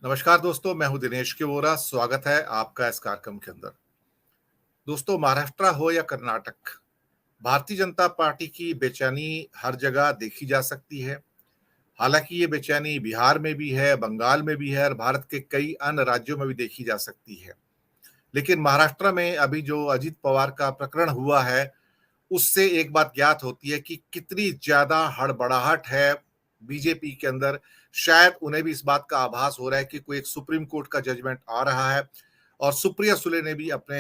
नमस्कार दोस्तों, मैं हूं दिनेश के वोरा। स्वागत है आपका इस कार्यक्रम के अंदर। दोस्तों, महाराष्ट्र हो या कर्नाटक, भारतीय जनता पार्टी की बेचैनी हर जगह देखी जा सकती है। हालांकि ये बेचैनी बिहार में भी है, बंगाल में भी है और भारत के कई अन्य राज्यों में भी देखी जा सकती है। लेकिन महाराष्ट्र में अभी जो अजीत पवार का प्रकरण हुआ है, उससे एक बात ज्ञात होती है कि कितनी ज्यादा हड़बड़ाहट है बीजेपी के अंदर। शायद उन्हें भी इस बात का आभास हो रहा है कि कोई एक सुप्रीम कोर्ट का जजमेंट आ रहा है। और सुप्रिया सुले ने भी अपने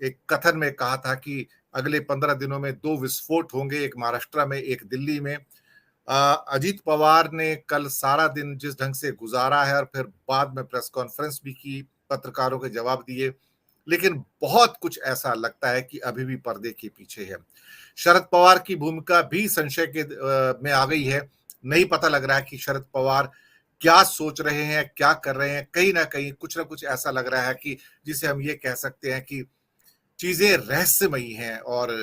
एक कथन में कहा था कि अगले 15 दिनों में दो विस्फोट होंगे, एक महाराष्ट्र में, एक दिल्ली में। अजीत पवार ने कल सारा दिन जिस ढंग से गुजारा है और फिर बाद में प्रेस कॉन्फ्रेंस भी की, पत्रकारों के जवाब दिए, लेकिन बहुत कुछ ऐसा लगता है कि अभी भी पर्दे के पीछे है। शरद पवार की भूमिका भी संशय के में आ गई है। नहीं पता लग रहा है कि शरद पवार क्या सोच रहे हैं, क्या कर रहे हैं। कहीं ना कहीं कुछ ना कुछ ऐसा लग रहा है कि जिसे हम ये कह सकते हैं कि चीजें रहस्यमयी हैं और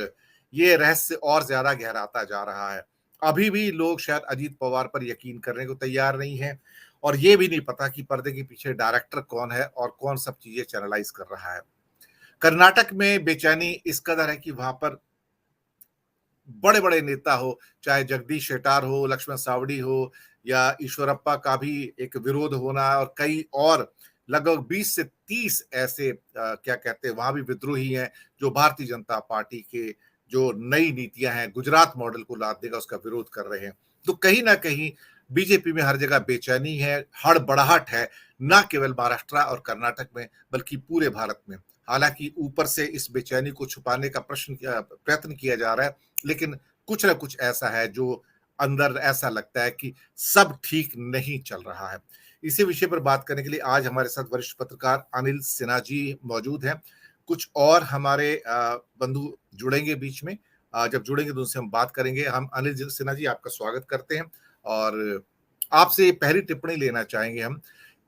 ये रहस्य और ज्यादा गहराता जा रहा है। अभी भी लोग शायद अजीत पवार पर यकीन करने को तैयार नहीं है और ये भी नहीं पता कि पर्दे के पीछे डायरेक्टर कौन है और कौन सब चीजें चैनलाइज कर रहा है। कर्नाटक में बेचैनी इस कदर है कि वहां पर बड़े बड़े नेता हो, चाहे जगदीश शेट्टार हो, लक्ष्मण सावड़ी हो या ईश्वरप्पा का भी एक विरोध होना, और कई और लगभग 20 से 30 ऐसे क्या कहते हैं वहां भी विद्रोही हैं जो भारतीय जनता पार्टी के जो नई नीतियां हैं, गुजरात मॉडल को लादने का उसका विरोध कर रहे हैं। तो कहीं ना कहीं बीजेपी में हर जगह बेचैनी है, हड़बड़ाहट है, न केवल महाराष्ट्र और कर्नाटक में बल्कि पूरे भारत में। हालांकि ऊपर से इस बेचैनी को छुपाने का प्रयत्न किया जा रहा है, लेकिन कुछ ना कुछ ऐसा है जो अंदर ऐसा लगता है कि सब ठीक नहीं चल रहा है। इसी विषय पर बात करने के लिए आज हमारे साथ वरिष्ठ पत्रकार अनिल सिन्हा जी मौजूद हैं। कुछ और हमारे बंधु जुड़ेंगे बीच में। जब जुड़ेंगे तो उनसे हम बात करेंगे। हम अनिल सिन्हा जी, आपका स्वागत करते हैं और आपसे पहली टिप्पणी लेना चाहेंगे हम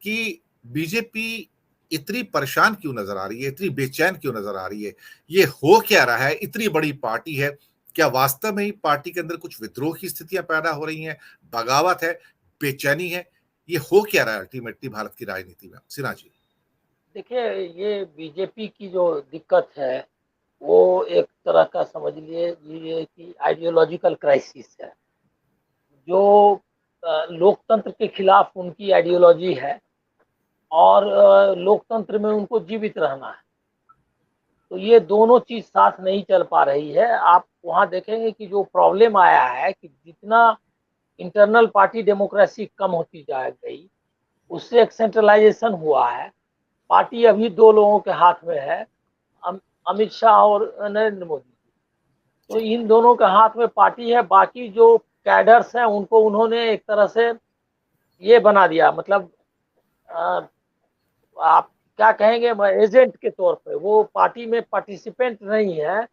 कि बीजेपी इतनी परेशान क्यों नजर आ रही है, इतनी बेचैन क्यों नजर आ रही है? ये हो क्या रहा है? इतनी बड़ी पार्टी है, क्या वास्तव में ही पार्टी के अंदर कुछ विद्रोह की स्थितियां पैदा हो रही हैं, बगावत है, बेचैनी है? ये हो क्या रहा है अल्टीमेटली भारत की राजनीति में? सिन्हा जी। देखिए, ये बीजेपी की जो दिक्कत है वो एक तरह का समझ लीजिए कि आइडियोलॉजिकल क्राइसिस है। जो लोकतंत्र के खिलाफ उनकी आइडियोलॉजी है और लोकतंत्र में उनको जीवित रहना है। तो ये दोनों चीज साथ नहीं चल पा रही है। आप वहाँ देखेंगे कि जो प्रॉब्लम आया है कि जितना इंटरनल पार्टी डेमोक्रेसी कम होती जा गई, उससे एक सेंट्रलाइजेशन हुआ है। पार्टी अभी दो लोगों के हाथ में है, अमित शाह और नरेंद्र मोदी। तो इन दोनों के हाथ में पार्टी है। बाकी जो कैडर्स हैं उनको उन्होंने एक तरह से ये बना दिया, मतलब अ, आप क्या कहेंगे, एजेंट के तौर पे वो पार्टी में पार्टिसिपेंट नहीं है,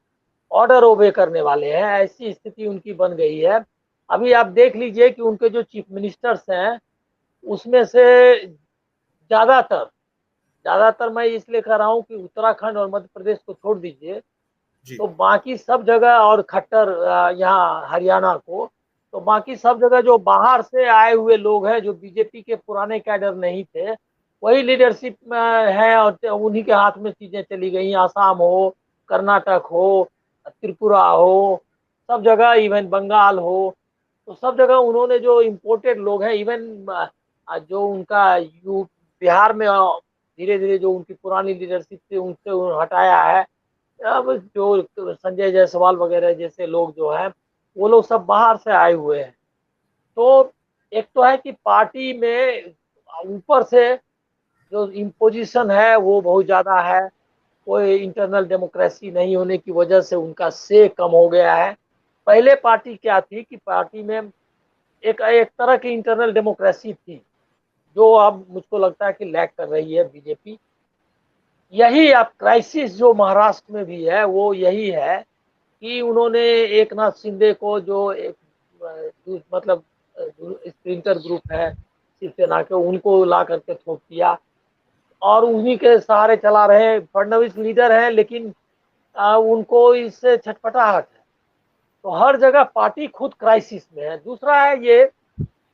ऑर्डर ओबे करने वाले हैं। ऐसी स्थिति उनकी बन गई है। अभी आप देख लीजिए कि उनके जो चीफ मिनिस्टर्स हैं उसमें से ज्यादातर ज्यादातर मैं इसलिए कह रहा हूँ कि उत्तराखंड और मध्य प्रदेश को छोड़ दीजिए, जी। तो बाकी सब जगह, और खट्टर यहाँ हरियाणा को, तो बाकी सब जगह जो बाहर से आए हुए लोग हैं, जो बीजेपी के पुराने कैडर नहीं थे, वही लीडरशिप में है और उन्हीं के हाथ में चीजें चली गई। आसाम हो, कर्नाटक हो, त्रिपुरा हो, सब जगह, इवन बंगाल हो, तो सब जगह उन्होंने जो इम्पोर्टेड लोग हैं, इवन जो उनका यू बिहार में धीरे धीरे जो उनकी पुरानी लीडरशिप थी उनसे हटाया है। अब जो संजय जायसवाल वगैरह जैसे लोग जो हैं, वो लोग सब बाहर से आए हुए हैं। तो एक तो है कि पार्टी में ऊपर से जो इम्पोजिशन है वो बहुत ज़्यादा है। कोई इंटरनल डेमोक्रेसी नहीं होने की वजह से उनका से कम हो गया है। पहले पार्टी क्या थी कि पार्टी में एक एक तरह की इंटरनल डेमोक्रेसी थी, जो अब मुझको लगता है कि लैग कर रही है बीजेपी। यही अब क्राइसिस जो महाराष्ट्र में भी है वो यही है कि उन्होंने एक नाथ शिंदे को, जो एक मतलब स्प्रिंटर ग्रुप है शिवसेना के, उनको ला करके थोप दिया और उन्हीं के सहारे चला रहे। फडणवीस लीडर है लेकिन उनको इससे छटपटाहट है। तो हर जगह पार्टी खुद क्राइसिस में है। दूसरा है ये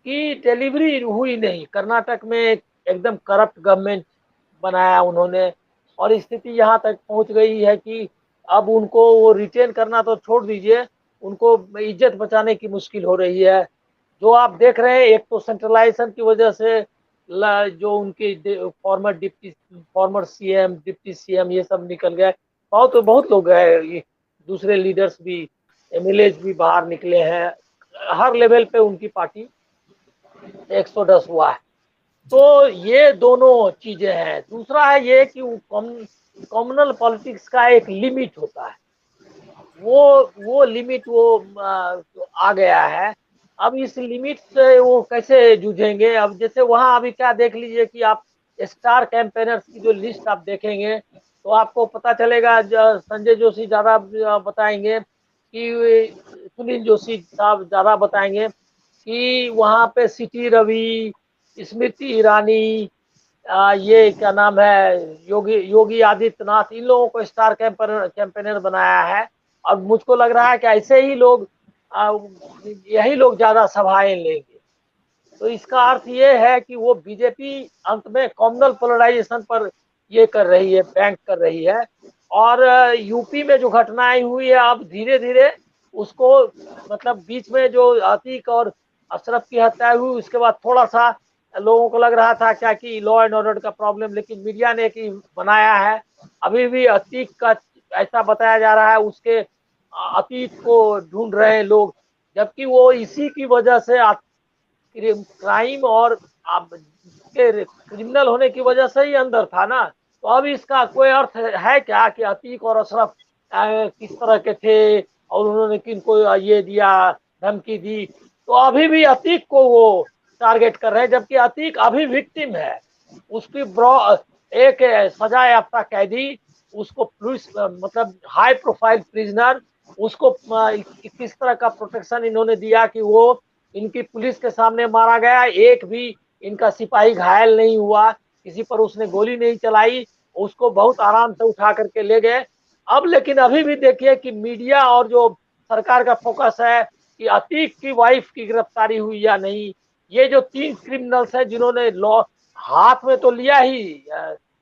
कि डिलीवरी हुई नहीं। कर्नाटक में एकदम करप्ट गवर्नमेंट बनाया उन्होंने, और स्थिति यहाँ तक पहुँच गई है कि अब उनको वो रिटेन करना तो छोड़ दीजिए, उनको इज्जत बचाने की मुश्किल हो रही है। जो आप देख रहे हैं, एक तो सेंट्रलाइजेशन की वजह से जो उनके फॉर्मर सीएम, डिप्टी सीएम ये सब निकल गए, बहुत बहुत लोग गए, दूसरे लीडर्स भी, एमएलए भी बाहर निकले हैं, हर लेवल पे उनकी पार्टी 110 हुआ है। तो ये दोनों चीजें हैं। दूसरा है ये कि कम्युनल पॉलिटिक्स का एक लिमिट होता है, वो लिमिट आ गया है। अब इस लिमिट से वो कैसे जूझेंगे? अब जैसे वहां अभी क्या देख लीजिए कि आप स्टार कैंपेनर्स की जो लिस्ट आप देखेंगे तो आपको पता चलेगा, संजय जोशी ज्यादा बताएंगे कि सुनील जोशी साहब ज्यादा बताएंगे कि वहां पे सिटी रवि, स्मृति ईरानी, ये क्या नाम है, योगी आदित्यनाथ, इन लोगों को स्टार कैंपेनर बनाया है। और मुझको लग रहा है कि ऐसे ही लोग, यही लोग ज्यादा सभाएं लेंगे। तो इसका अर्थ ये है कि वो बीजेपी अंत में कम्युनल पोलराइजेशन पर ये कर रही है, बैंक कर रही है। और यूपी में जो घटनाएं हुई है, अब धीरे धीरे उसको, मतलब बीच में जो अतीक और अशरफ की हत्या हुई, उसके बाद थोड़ा सा लोगों को लग रहा था क्या कि लॉ एंड ऑर्डर का प्रॉब्लम, लेकिन मीडिया ने कि बनाया है। अभी भी अतीक का ऐसा बताया जा रहा है, उसके अतीत को ढूंढ रहे हैं लोग, जबकि वो इसी की वजह से क्राइम और के क्रिमिनल होने की वजह से ही अंदर था ना। तो अब इसका कोई अर्थ है क्या कि अतीक और अशरफ किस तरह के थे और उन्होंने किनको ये दिया, धमकी दी? तो अभी भी अतीक को वो टारगेट कर रहे हैं, जबकि अतीक अभी विक्टिम है। उसकी एक सजा याफ्ता कैदी, उसको पुलिस, मतलब हाई प्रोफाइल प्रिजनर, उसको किस तरह का प्रोटेक्शन इन्होंने दिया कि वो इनकी पुलिस के सामने मारा गया, एक भी इनका सिपाही घायल नहीं हुआ, किसी पर उसने गोली नहीं चलाई, उसको बहुत आराम से उठा करके ले गए। अब लेकिन अभी भी देखिए कि मीडिया और जो सरकार का फोकस है कि अतीक की वाइफ की गिरफ्तारी हुई या नहीं। ये जो 3 क्रिमिनल्स हैं जिन्होंने लॉ हाथ में तो लिया ही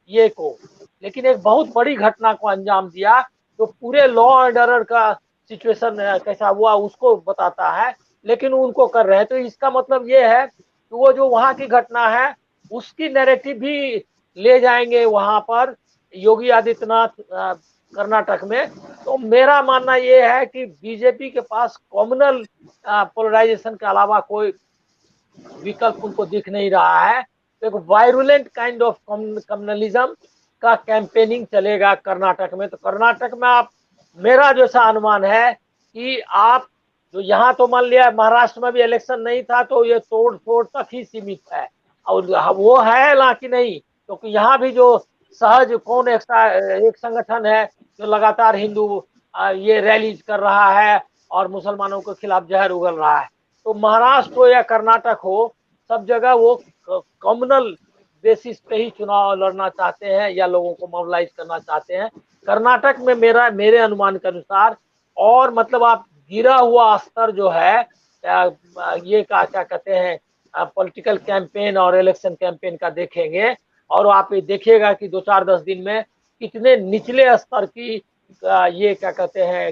ये को, लेकिन एक बहुत बड़ी घटना को अंजाम दिया, जो पूरे लॉ एंड ऑर्डर का सिचुएशन कैसा हुआ उसको बताता है, लेकिन उनको कर रहे हैं। तो इसका मतलब ये है कि वो जो वहां की घटना है उसकी नैरेटिव भी ले जाएंगे वहां पर योगी आदित्यनाथ कर्नाटक में। तो मेरा मानना ये है कि बीजेपी के पास कम्युनल पोलराइजेशन के अलावा कोई विकल्प उनको दिख नहीं रहा है। एक वायरुलेंट काइंड ऑफ कम्युनलिज्म का कैंपेनिंग चलेगा कर्नाटक में। तो कर्नाटक में आप, मेरा जैसा अनुमान है कि आप जो यहाँ तो मान लिया महाराष्ट्र में भी इलेक्शन नहीं था तो ये तोड़ फोड़ तक ही सीमित है, और वो है ना कि नहीं, क्योंकि यहाँ भी जो सहज कौन एक संगठन है जो लगातार हिंदू ये रैलीज कर रहा है और मुसलमानों के खिलाफ जहर उगल रहा है। तो महाराष्ट्र हो या कर्नाटक हो, सब जगह वो कम्युनल बेसिस पे ही चुनाव लड़ना चाहते हैं या लोगों को मोबिलाइज करना चाहते हैं। कर्नाटक में मेरे अनुमान के अनुसार, और मतलब आप गिरा हुआ स्तर जो है ये क्या कहते हैं पॉलिटिकल कैंपेन और इलेक्शन कैंपेन का देखेंगे, और आप ये देखिएगा कि 2-4-10 दिन में कितने निचले स्तर की ये क्या कहते हैं